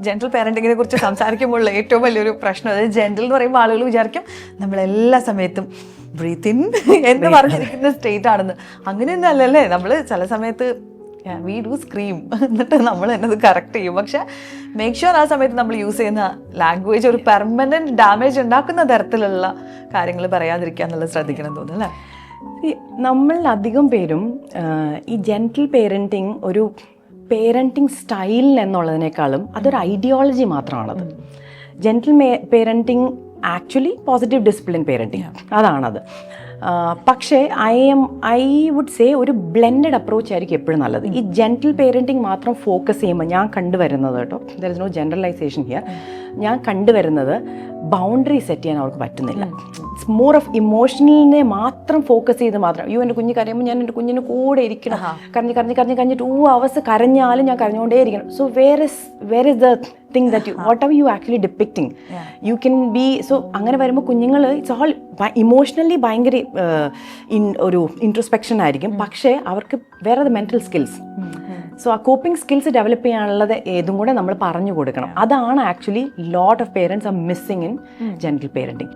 Gentle പാരന്റിങ്ങിനെ കുറിച്ച് സംസാരിക്കുമ്പോൾ ഏറ്റവും വലിയൊരു പ്രശ്നം, അതായത് ജെൻറൽ എന്ന് പറയുമ്പോൾ ആളുകൾ വിചാരിക്കും നമ്മളെല്ലാ സമയത്തും ബ്രീത്ത് ഇൻ എന്ന് പറഞ്ഞിരിക്കുന്ന സ്റ്റേറ്റ് ആണെന്ന്. അങ്ങനെയൊന്നും അല്ലല്ലേ. നമ്മൾ ചില സമയത്ത് വി ഡു സ്ക്രീം, എന്നിട്ട് നമ്മൾ എന്നത് കറക്റ്റ് ചെയ്യും. പക്ഷെ മേക്ക് ഷുവർ ആ സമയത്ത് നമ്മൾ യൂസ് ചെയ്യുന്ന ലാംഗ്വേജ് ഒരു പെർമനൻറ്റ് ഡാമേജ് ഉണ്ടാക്കുന്ന തരത്തിലുള്ള കാര്യങ്ങൾ പറയാതിരിക്കുക എന്നുള്ളത് ശ്രദ്ധിക്കണം തോന്നുന്നു അല്ലേ? നമ്മൾ അധികം പേരും ഈ ജെൻറ്റിൽ പേരൻറ്റിങ് ഒരു പേരൻറ്റിങ് സ്റ്റൈൽ എന്നുള്ളതിനേക്കാളും അതൊരു ഐഡിയോളജി മാത്രമാണത്. Gentle parenting actually positive discipline parenting അതാണത്. പക്ഷേ ഐ വുഡ് സേ ഒരു ബ്ലെൻഡഡ് അപ്രോച്ച് ആയിരിക്കും എപ്പോഴും നല്ലത്. ഈ ജെൻറ്റിൽ പേരൻറ്റിങ് മാത്രം ഫോക്കസ് ചെയ്യുമ്പോൾ ഞാൻ കണ്ടുവരുന്നത് കേട്ടോ, there is no generalisation here, ഞാൻ കണ്ടുവരുന്നത് ബൗണ്ടറി സെറ്റ് ചെയ്യാൻ അവർക്ക് പറ്റുന്നില്ല. ഇറ്റ്സ് മോർ ഓഫ് ഇമോഷണലിനെ മാത്രം ഫോക്കസ് ചെയ്ത് മാത്രം, എൻ്റെ കുഞ്ഞ് കരയുമ്പോൾ ഞാൻ എൻ്റെ കുഞ്ഞിന് കൂടെ ഇരിക്കണം, കരഞ്ഞിട്ട് 2 hours കരഞ്ഞാലും ഞാൻ കരഞ്ഞുകൊണ്ടേ ഇരിക്കണം. So where is the thing that what are you actually depicting, you can be. So അങ്ങനെ വരുമ്പോൾ കുഞ്ഞുങ്ങൾ ഇറ്റ്സ് ഓൾ ഇമോഷണലി ഭയങ്കര ഒരു ഇൻട്രോസ്പെക്ഷൻ ആയിരിക്കും, പക്ഷേ അവർക്ക് വേറെ മെൻ്റൽ സ്കിൽസ്. സോ ആ കോപ്പിംഗ് സ്കിൽസ് ഡെവലപ്പ് ചെയ്യാനുള്ളത് ഏതും കൂടെ നമ്മൾ പറഞ്ഞു കൊടുക്കണം. അതാണ് actually lot of parents are missing in gentle parenting.